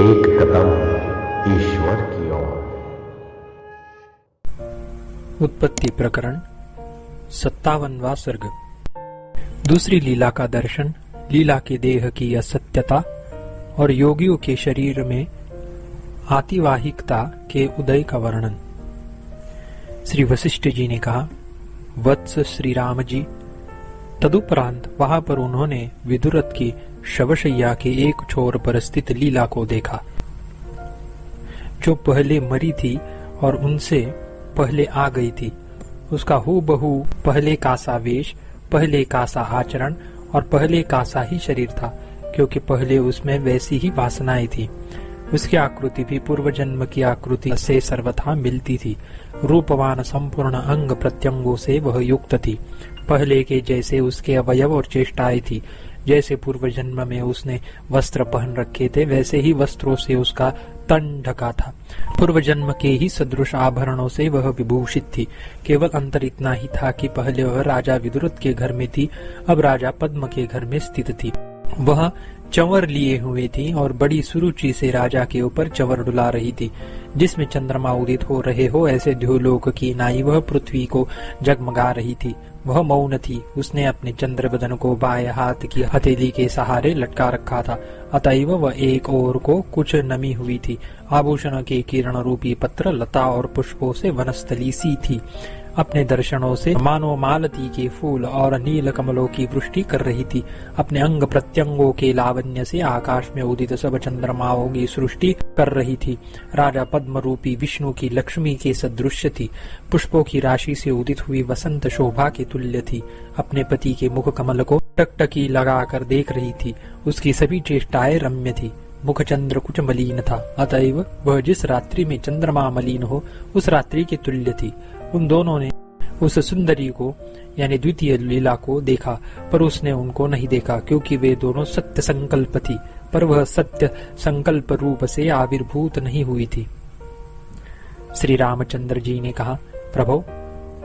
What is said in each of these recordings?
एक कदम ईश्वर की ओर। उत्पत्ति प्रकरण 57वां सर्ग। दूसरी लीला का दर्शन, लीला के देह की असत्यता और योगियों के शरीर में आतिवाहिकता के उदय का वर्णन। श्री वशिष्ठ जी ने कहा, वत्स श्री राम जी, तदुपरांत वहां पर उन्होंने विदुरथ की शवशैया के एक छोर पर स्थित लीला को देखा, जो पहले मरी थी और उनसे पहले आ गई थी। उसका हूबहू पहले का सा वेश, पहले का सा आचरण और पहले का सा ही शरीर था, क्योंकि पहले उसमें वैसी ही वासनाएं थी। उसकी आकृति भी पूर्व जन्म की आकृति से सर्वथा मिलती थी। रूपवान संपूर्ण अंग प्रत्यंगों से वह युक्त थी। पहले के जैसे उसके अवयव और चेष्टाएं थी। जैसे पूर्व जन्म में उसने वस्त्र पहन रखे थे, वैसे ही वस्त्रों से उसका तन ढका था। पूर्व जन्म के ही सदृश आभरणों से वह विभूषित थी। केवल अंतर इतना ही था कि पहले वह राजा विदुरथ के घर में थी, अब राजा पद्म के घर में स्थित थी। वह चंवर लिए हुए थी और बड़ी सुरुचि से राजा के ऊपर चंवर डुला रही थी। जिसमें चंद्रमा उदित हो रहे हो ऐसे द्युलोक की नाई वह पृथ्वी को जगमगा रही थी। वह मौन थी। उसने अपने चंद्र बदन को बाएं हाथ की हथेली के सहारे लटका रखा था, अतएव वह एक ओर को कुछ नमी हुई थी। आभूषण के किरण रूपी पत्र लता और पुष्पों से वनस्थली सी थी। अपने दर्शनों से मानो मालती के फूल और नील कमलों की वृष्टि कर रही थी। अपने अंग प्रत्यंगों के लावण्य से आकाश में उदित सब चंद्रमाओं की सृष्टि कर रही थी। राजा पद्म रूपी विष्णु की लक्ष्मी के सदृश थी। पुष्पों की राशि से उदित हुई वसंत शोभा के तुल्य थी। अपने पति के मुख कमल को टकटकी लगाकर देख रही थी। उसकी सभी चेष्टाएं रम्य थी। मुख चंद्र कुछ मलिन था, अतएव वह जिस रात्रि में चंद्रमा मलिन हो उस रात्रि के तुल्य थी। उन दोनों ने उस सुंदरी को यानी द्वितीय लीला को देखा, पर उसने उनको नहीं देखा, क्योंकि वे दोनों सत्य संकल्प थी, पर वह सत्य संकल्प रूप से आविर्भूत नहीं हुई थी। श्री रामचंद्र जी ने कहा, प्रभो,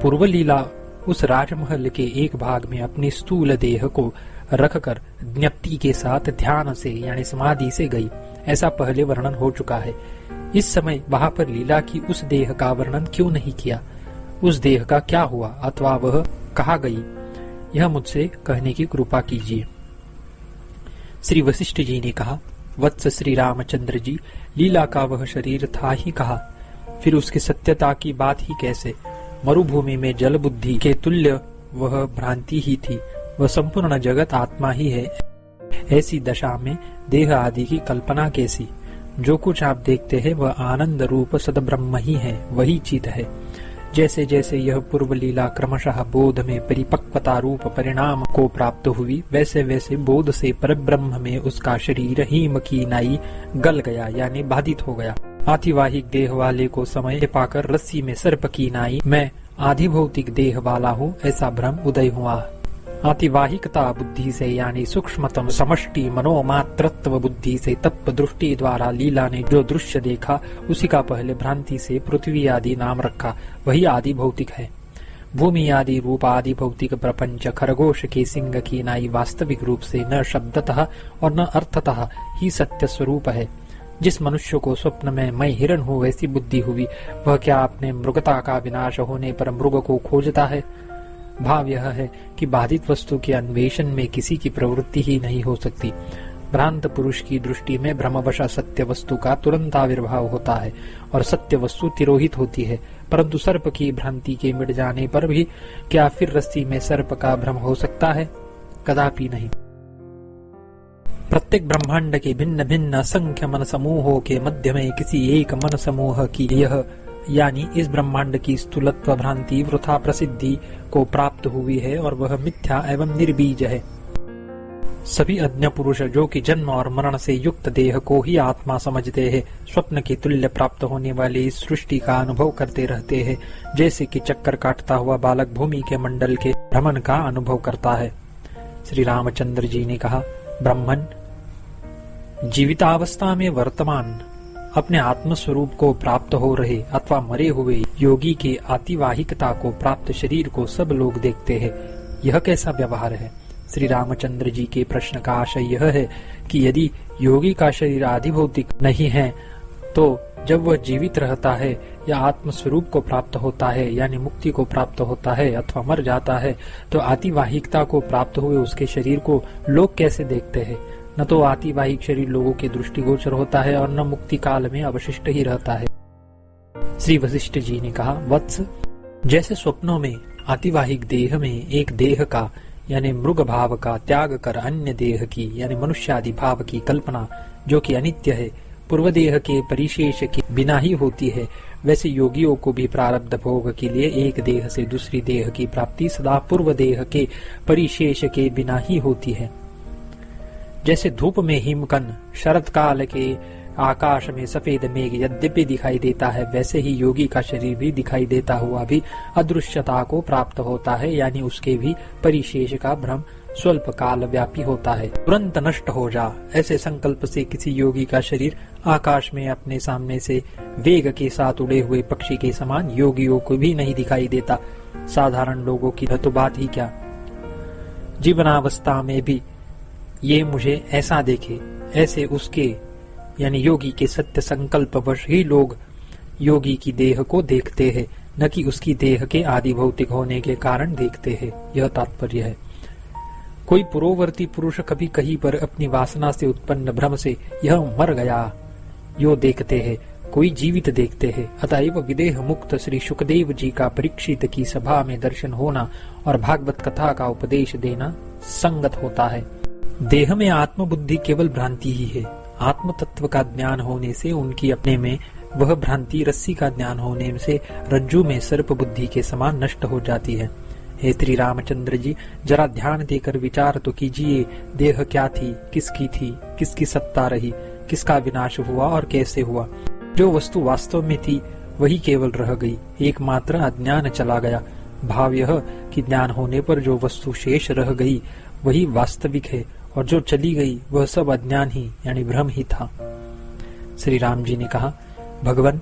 पूर्व लीला उस राजमहल के एक भाग में अपनी स्थूल देह को रखकर ज्ञप्ति के साथ ध्यान से यानी समाधि से गई, ऐसा पहले वर्णन हो चुका है। इस समय वहां पर लीला की उस देह का वर्णन क्यों नहीं किया? उस देह का क्या हुआ अथवा वह कहाँ गई, यह मुझसे कहने की कृपा कीजिए। श्री वशिष्ठ जी ने कहा, वत्स श्री रामचंद्र जी, लीला का वह शरीर था ही कहा, फिर उसकी सत्यता की बात ही कैसे? मरुभूमि में जल बुद्धि के तुल्य वह भ्रांति ही थी। वह संपूर्ण जगत आत्मा ही है। ऐसी दशा में देह आदि की कल्पना कैसी? जो कुछ आप देखते हैं वह आनंद रूप सदब्रह्म ही है, वही चित है। जैसे जैसे यह पूर्व लीला क्रमशः बोध में परिपक्वता रूप परिणाम को प्राप्त हुई, वैसे वैसे बोध से परब्रह्म में उसका शरीर हीम की नाई गल गया यानी बाधित हो गया। आतिवाहिक देह वाले को समय पाकर रस्सी में सर्प की नाई मैं आधिभौतिक देह वाला हूँ, ऐसा भ्रम उदय हुआ। आतिवाहिकता बुद्धि से यानी सूक्ष्मतम समष्टि मनोमात्रत्व बुद्धि से तत्व दृष्टि द्वारा लीला ने जो दृश्य देखा, उसी का पहले भ्रांति से पृथ्वी आदि नाम रखा, वही आदि भौतिक है। भूमि आदि रूप आदि भौतिक प्रपंच खरगोश के सिंह की नाई वास्तविक रूप से न शब्दतः और न अर्थतः ही सत्य स्वरूप है। जिस मनुष्य को स्वप्न में मैं हिरण हूँ वैसी बुद्धि हुई, वह क्या अपने मृगता का विनाश होने पर मृग को खोजता है? भाव यह है कि बाधित वस्तु के अन्वेषण में किसी की प्रवृत्ति ही नहीं हो सकती। भ्रांत पुरुष की दृष्टि में भ्रमवश सत्य वस्तु का तुरंत आविर्भाव होता है और सत्य वस्तु तिरोहित होती है, परंतु सर्प की भ्रांति के मिट जाने पर भी क्या फिर रस्सी में सर्प का भ्रम हो सकता है? कदापि नहीं। प्रत्येक ब्रह्मांड के भिन्न भिन्न असंख्य मन समूहों के मध्य में किसी एक मन समूह की यह यानी इस ब्रह्मांड की स्थूलत्व भ्रांति वृथा प्रसिद्धि को प्राप्त हुई है और वह मिथ्या एवं निर्बीज है। सभी अज्ञ पुरुष जो कि जन्म और मरण से युक्त देह को ही आत्मा समझते हैं, स्वप्न के तुल्य प्राप्त होने वाली इस सृष्टि का अनुभव करते रहते हैं, जैसे कि चक्कर काटता हुआ बालक भूमि के मंडल के भ्रमण का अनुभव करता है। श्री रामचंद्र जी ने कहा, ब्राह्मण, जीवितावस्था में वर्तमान अपने आत्म स्वरूप को प्राप्त हो रहे अथवा मरे हुए योगी के आतिवाहिकता को प्राप्त शरीर को सब लोग देखते हैं। यह कैसा व्यवहार है? श्री रामचंद्र जी के प्रश्न का आशय यह है कि यदि योगी का शरीर आदि भौतिक नहीं है, तो जब वह जीवित रहता है या आत्म स्वरूप को प्राप्त होता है यानी मुक्ति को प्राप्त होता है अथवा मर जाता है, तो आतिवाहिकता को प्राप्त हुए उसके शरीर को लोग कैसे देखते हैं? न तो आतिवाहिक शरीर लोगों के दृष्टिगोचर होता है और न मुक्ति काल में अवशिष्ट ही रहता है। श्री वशिष्ठ जी ने कहा, वत्स, जैसे स्वप्नों में आतिवाहिक देह में एक देह का यानी मृग भाव का त्याग कर अन्य देह की यानी मनुष्यादि भाव की कल्पना जो कि अनित्य है पूर्व देह के परिशेष के बिना ही होती है, वैसे योगियों को भी प्रारब्ध भोग के लिए एक देह से दूसरी देह की प्राप्ति सदा पूर्व देह के परिशेष के बिना ही होती है। जैसे धूप में हिमकण शरद काल के आकाश में सफेद मेघ यद्यपि दिखाई देता है, वैसे ही योगी का शरीर भी दिखाई देता हुआ भी अदृश्यता को प्राप्त होता है, यानी उसके भी परिशेष का भ्रम स्वल्प काल व्यापी होता है। तुरंत नष्ट हो जा, ऐसे संकल्प से किसी योगी का शरीर आकाश में अपने सामने से वेग के साथ उड़े हुए पक्षी के समान योगियों को भी नहीं दिखाई देता। साधारण लोगों की तो बात ही क्या, जीवनावस्था में भी ये मुझे ऐसा देखे, ऐसे उसके यानी योगी के सत्य संकल्प वश ही लोग योगी की देह को देखते हैं, न कि उसकी देह के आदि भौतिक होने के कारण देखते हैं। यह तात्पर्य है। कोई पूर्ववर्ती पुरुष कभी कहीं पर अपनी वासना से उत्पन्न भ्रम से यह मर गया यो देखते हैं, कोई जीवित देखते हैं। अतएव विदेह मुक्त श्री सुखदेव जी का परीक्षित की सभा में दर्शन होना और भागवत कथा का उपदेश देना संगत होता है। देह में आत्मबुद्धि केवल भ्रांति ही है। आत्म तत्व का ज्ञान होने से उनकी अपने में वह भ्रांति रस्सी का ज्ञान होने से रज्जु में सर्प बुद्धि के समान नष्ट हो जाती है। हे श्री रामचंद्र जी, जरा ध्यान देकर विचार तो कीजिए, देह क्या थी, किसकी सत्ता रही, किसका विनाश हुआ और कैसे हुआ। जो वस्तु वास्तव में थी वही केवल रह गई, एकमात्र अज्ञान चला गया। भाव यह कि ज्ञान होने पर जो वस्तु शेष रह गई वही वास्तविक है और जो चली गई वह सब अज्ञान ही यानी भ्रम ही था। श्री राम जी ने कहा, भगवान,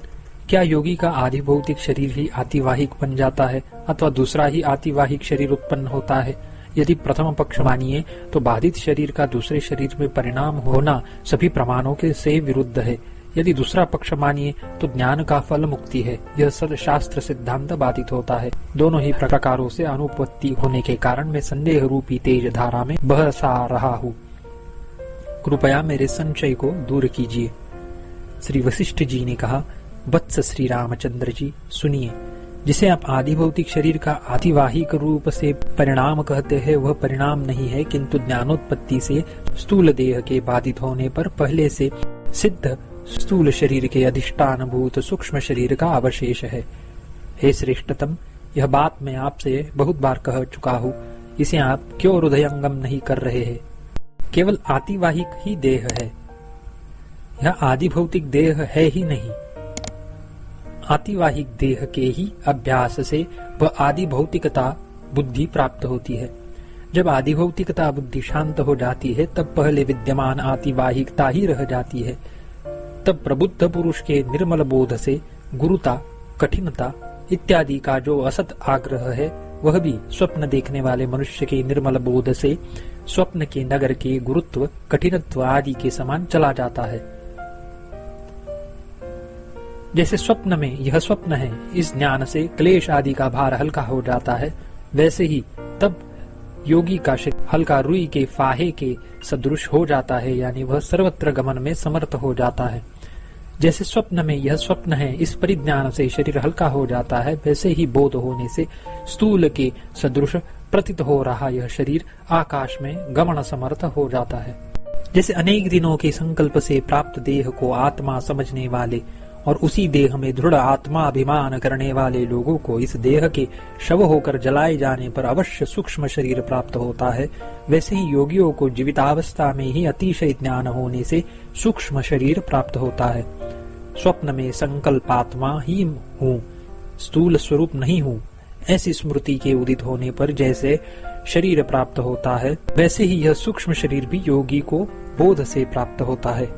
क्या योगी का आदि भौतिक शरीर ही आतिवाहिक बन जाता है अथवा दूसरा ही आतिवाहिक शरीर उत्पन्न होता है? यदि प्रथम पक्ष मानिए तो बाधित शरीर का दूसरे शरीर में परिणाम होना सभी प्रमाणों के से विरुद्ध है। यदि दूसरा पक्ष मानिए तो ज्ञान का फल मुक्ति है, यह सद शास्त्र सिद्धांत बाधित होता है। दोनों ही प्रकारों से अनुपत्ति होने के कारण मैं संदेह रूपी तेज धारा में बह सा रहा हूँ। कृपया मेरे संशय को दूर कीजिए। श्री वशिष्ठ जी ने कहा, वत्स श्री रामचंद्र जी, सुनिए, जिसे आप आदि भौतिक शरीर का आतिवाहिक रूप से परिणाम कहते हैं वह परिणाम नहीं है, किंतु ज्ञानोत्पत्ति से स्थूल देह के बाधित होने पर पहले से सिद्ध स्थूल शरीर के अधिष्ठान भूत सूक्ष्म शरीर का अवशेष है। हे श्रेष्ठतम, यह बात मैं आपसे बहुत बार कह चुका हूँ, इसे आप क्यों हृदयंगम नहीं कर रहे हैं? केवल आतिवाहिक ही देह है, यह आदि भौतिक देह है ही नहीं। आतिवाहिक देह के ही अभ्यास से वह आदि भौतिकता बुद्धि प्राप्त होती है। जब आदि भौतिकता बुद्धि शांत हो जाती है तब पहले विद्यमान आतिवाहिकता ही रह जाती है। तब प्रबुद्ध पुरुष के निर्मल बोध से गुरुता, कठिनता इत्यादि का जो असत आग्रह है वह भी स्वप्न देखने वाले मनुष्य के निर्मल बोध से स्वप्न के नगर के गुरुत्व, कठिनत्व आदि के समान चला जाता है। जैसे स्वप्न में यह स्वप्न है, इस ज्ञान से क्लेश आदि का भार हल्का हो जाता है, वैसे ही तब योगी का शरीर हल्का रुई के फाहे के सदृश हो जाता है, यानी वह सर्वत्र गमन में समर्थ हो जाता है। जैसे स्वप्न में यह स्वप्न है, इस परिज्ञान से शरीर हल्का हो जाता है, वैसे ही बोध होने से स्थूल के सदृश प्रतीत हो रहा यह शरीर आकाश में गमन समर्थ हो जाता है। जैसे अनेक दिनों के संकल्प से प्राप्त देह को आत्मा समझने वाले और उसी देह में दृढ़ आत्मा अभिमान करने वाले लोगों को इस देह के शव होकर जलाए जाने पर अवश्य सूक्ष्म शरीर प्राप्त होता है, वैसे ही योगियों को जीवितावस्था में ही अतिशय ज्ञान होने से सूक्ष्म शरीर प्राप्त होता है। स्वप्न में संकल्पात्मा ही हूँ, स्थूल स्वरूप नहीं हूँ, ऐसी स्मृति के उदित होने पर जैसे शरीर प्राप्त होता है, वैसे ही यह सूक्ष्म शरीर भी योगी को बोध से प्राप्त होता है।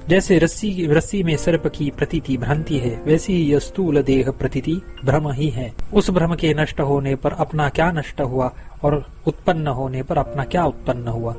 जैसे रस्सी में सर्प की प्रतीति भ्रांति है, वैसे ही यह स्थूल देह प्रतीति भ्रम ही है। उस भ्रम के नष्ट होने पर अपना क्या नष्ट हुआ और उत्पन्न होने पर अपना क्या उत्पन्न हुआ।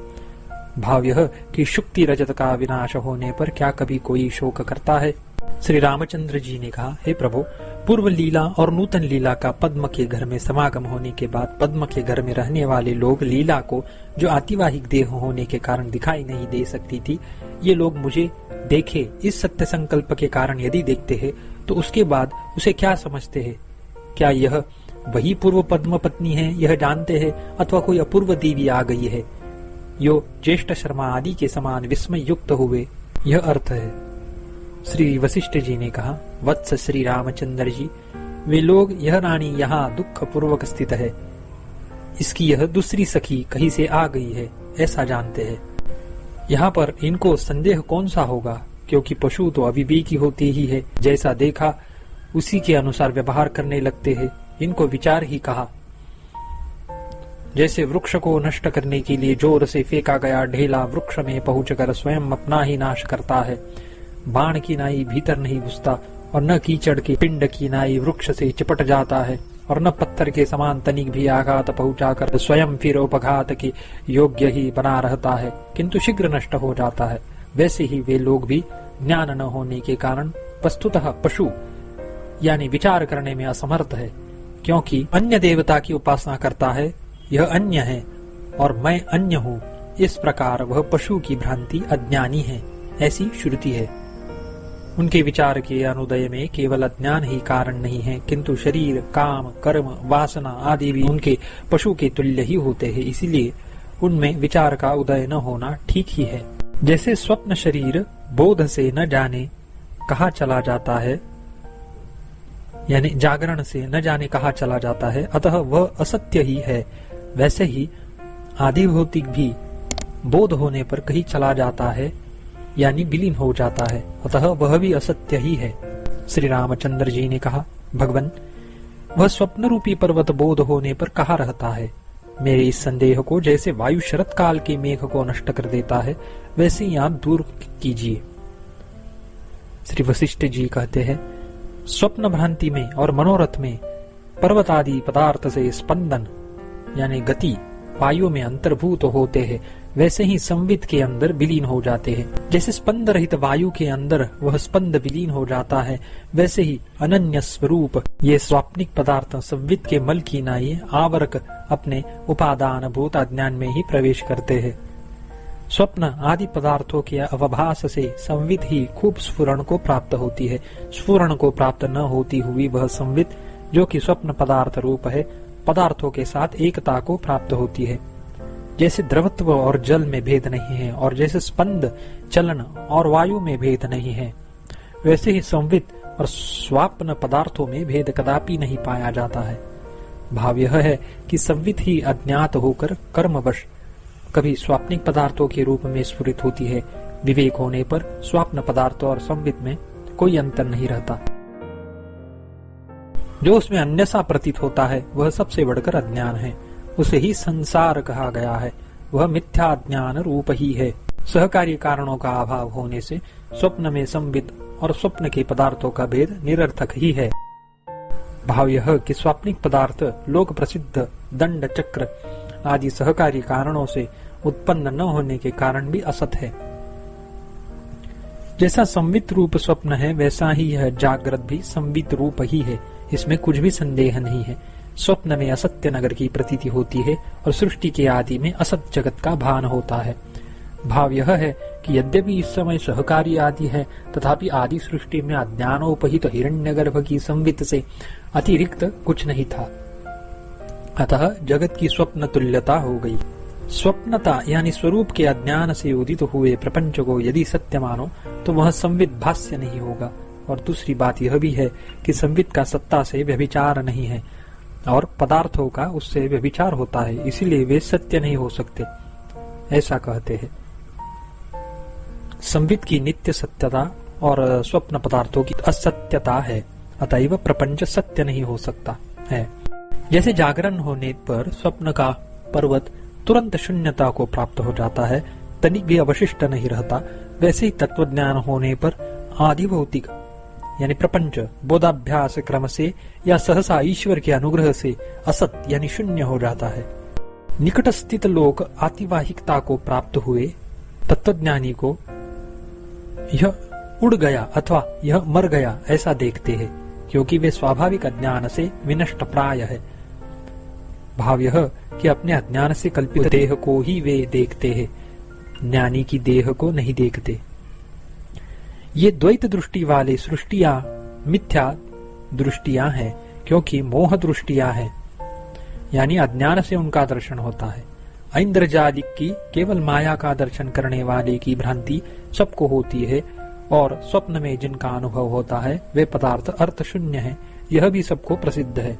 भाव यह कि शुक्ति रजत का विनाश होने पर क्या कभी कोई शोक करता है? श्री रामचंद्र जी ने कहा, हे प्रभु, पूर्व लीला और नूतन लीला का पद्म के घर में समागम होने के बाद पद्म के घर में रहने वाले लोग लीला को, जो आतिवाहिक देह होने के कारण दिखाई नहीं दे सकती थी, ये लोग मुझे देखे इस सत्य संकल्प के कारण यदि देखते हैं तो उसके बाद उसे क्या समझते हैं? क्या यह वही पूर्व पद्म पत्नी है, यह जानते हैं, अथवा कोई अपूर्व देवी आ गई है, यो ज्येष्ठ शर्मा आदि के समान विस्मय युक्त हुए? यह अर्थ है। श्री वशिष्ठ जी ने कहा, वत्स श्री रामचंद्र जी, वे लोग, यह रानी यहाँ दुख पूर्वक स्थित है, इसकी यह दूसरी सखी कहीं से आ गई है, ऐसा जानते हैं। यहाँ पर इनको संदेह कौन सा होगा, क्योंकि पशु तो अविवेकी होती ही है, जैसा देखा उसी के अनुसार व्यवहार करने लगते हैं। इनको विचार ही कहा। जैसे वृक्ष को नष्ट करने के लिए जोर से फेंका गया ढेला वृक्ष में पहुंचकर स्वयं अपना ही नाश करता है। बाण की नाई भीतर नहीं घुसता, और न कीचड़ के पिंड की नाई वृक्ष से चिपट जाता है, और न पत्थर के समान तनिक भी आघात पहुंचाकर स्वयं फिर उपघात के योग्य ही बना रहता है, किंतु शीघ्र नष्ट हो जाता है। वैसे ही वे लोग भी ज्ञान न होने के कारण वस्तुतः पशु यानी विचार करने में असमर्थ है, क्योंकि अन्य देवता की उपासना करता है, यह अन्य है और मैं अन्य हूँ। इस प्रकार वह पशु की भ्रांति अज्ञानी है, ऐसी श्रुति है। उनके विचार के अनुदय में केवल अज्ञान ही कारण नहीं है, किंतु शरीर, काम, कर्म, वासना आदि भी उनके पशु के तुल्य ही होते हैं, इसीलिए उनमें विचार का उदय न होना ठीक ही है। जैसे स्वप्न शरीर बोध से न जाने कहाँ चला जाता है, यानी जागरण से न जाने कहाँ चला जाता है, अतः वह असत्य ही है, वैसे ही आदि भौतिक भी बोध होने पर कहीं चला जाता है, यानी विलीन हो जाता है, अतः वह भी असत्य ही है। श्री रामचंद्र जी ने कहा, भगवान, वह स्वप्न रूपी पर्वत बोध होने पर कहाँ रहता है? मेरे इस संदेह को जैसे वायु शरत काल के मेघ को नष्ट कर देता है, वैसे ही आप दूर कीजिए। श्री वशिष्ठ जी कहते हैं, स्वप्न भ्रांति में और मनोरथ में पर्वत आदि पदार्थ से स्पंदन यानी गति वायु में अंतर्भूत होते हैं, वैसे ही संवित के अंदर विलीन हो जाते हैं। जैसे स्पंद रहित वायु के अंदर वह स्पंद विलीन हो जाता है, वैसे ही अनन्य स्वरूप ये स्वाप्निक पदार्थ संवित के मल की नाई आवरक अपने उपादान भूत अज्ञान में ही प्रवेश करते हैं। स्वप्न आदि पदार्थों के अवभास से संवित ही खूब स्फुरण को प्राप्त होती है। स्फुरण को प्राप्त न होती हुई वह संवित, जो कि स्वप्न पदार्थ रूप है, पदार्थों के साथ एकता को प्राप्त होती है। जैसे द्रवत्व और जल में भेद नहीं है, और जैसे स्पंद चलन और वायु में भेद नहीं है, वैसे ही संवित और स्वाप्न पदार्थों में भेद कदापि नहीं पाया जाता है। भाव यह है कि संवित ही अज्ञात होकर कर्मवश कभी स्वाप्निक पदार्थों के रूप में स्फुरित होती है। विवेक होने पर स्वाप्न पदार्थों और संवित में कोई अंतर नहीं रहता। जो उसमें अन्यसा प्रतीत होता है वह सबसे बढ़कर अज्ञान है, उसे ही संसार कहा गया है। वह मिथ्या ज्ञान रूप ही है। सहकारी कारणों का अभाव होने से स्वप्न में संवित और स्वप्न के पदार्थों का भेद निरर्थक ही है। भाव यह कि स्वाप्निक पदार्थ लोक प्रसिद्ध दंड चक्र आदि सहकारी कारणों से उत्पन्न न होने के कारण भी असत है। जैसा संवित रूप स्वप्न है, वैसा ही यह जागृत भी संवित रूप ही है, इसमें कुछ भी संदेह नहीं है। स्वप्न में असत्य नगर की प्रतीति होती है और सृष्टि के आदि में असत जगत का भान होता है। भाव यह है कि यद्यपि इस समय सहकारी आदि है, तथापि आदि सृष्टि में अज्ञानोपहित हिरण्यगर्भ की संवित से अतिरिक्त कुछ नहीं था, अतः जगत की स्वप्न तुल्यता हो गई। स्वप्नता यानी स्वरूप के अज्ञान से उदित हुए प्रपंच को यदि सत्य मानो तो वह संवित भाष्य नहीं होगा। और दूसरी बात यह भी है कि संवित का सत्ता से व्यभिचार नहीं है और पदार्थों का उससे व्यभिचार होता है, इसीलिए वे सत्य नहीं हो सकते, ऐसा कहते हैं। संवित की नित्य सत्यता और स्वप्न पदार्थों की असत्यता है, अतएव प्रपंच सत्य नहीं हो सकता है। जैसे जागरण होने पर स्वप्न का पर्वत तुरंत शून्यता को प्राप्त हो जाता है, तनिक भी अवशिष्ट नहीं रहता, वैसे ही तत्वज्ञान होने पर आदि भौतिक यानी प्रपंच बोधाभ्यास क्रम से या सहसा ईश्वर के अनुग्रह से असत यानी शून्य हो जाता है। निकट स्थित लोग आतिवाहिकता को प्राप्त हुए तत्वज्ञानी को यह उड़ गया अथवा यह मर गया ऐसा देखते हैं, क्योंकि वे स्वाभाविक अज्ञान से विनष्ट प्राय है। भाव यह कि अपने अज्ञान से कल्पित देह को ही वे देखते हैं, ज्ञानी की देह को नहीं देखते। ये द्वैत दृष्टि वाले सृष्टियां मिथ्या दृष्टियां हैं, क्योंकि मोह दृष्टियां हैं, यानी अज्ञान से उनका दर्शन होता है। ऐन्द्रजालिक की केवल माया का दर्शन करने वाले की भ्रांति सबको होती है, और स्वप्न में जिनका अनुभव होता है वे पदार्थ अर्थ शून्य है, यह भी सबको प्रसिद्ध है।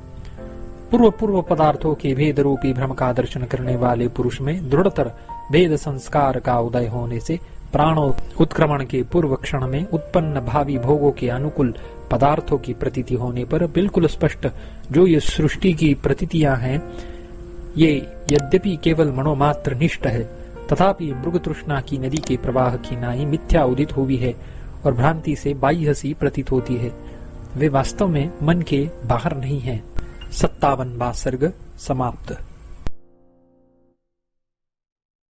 पूर्व पदार्थों के भेद रूपी भ्रम का दर्शन करने वाले पुरुष में दृढ़तर भेद संस्कार का उदय होने से प्राणों उत्क्रमण के पूर्व क्षण में उत्पन्न भावी भोगों के अनुकूल पदार्थों की प्रतीति होने पर बिल्कुल स्पष्ट जो ये सृष्टि की प्रतीतियां हैं, ये यद्यपि केवल मनोमात्र निष्ठ है, तथापि मृग तृष्णा की नदी के प्रवाह की नाई मिथ्या उदित हुई है और भ्रांति से बाह्य सी प्रतीत होती है। वे वास्तव में मन के बाहर नहीं है। 57वां सर्ग समाप्त।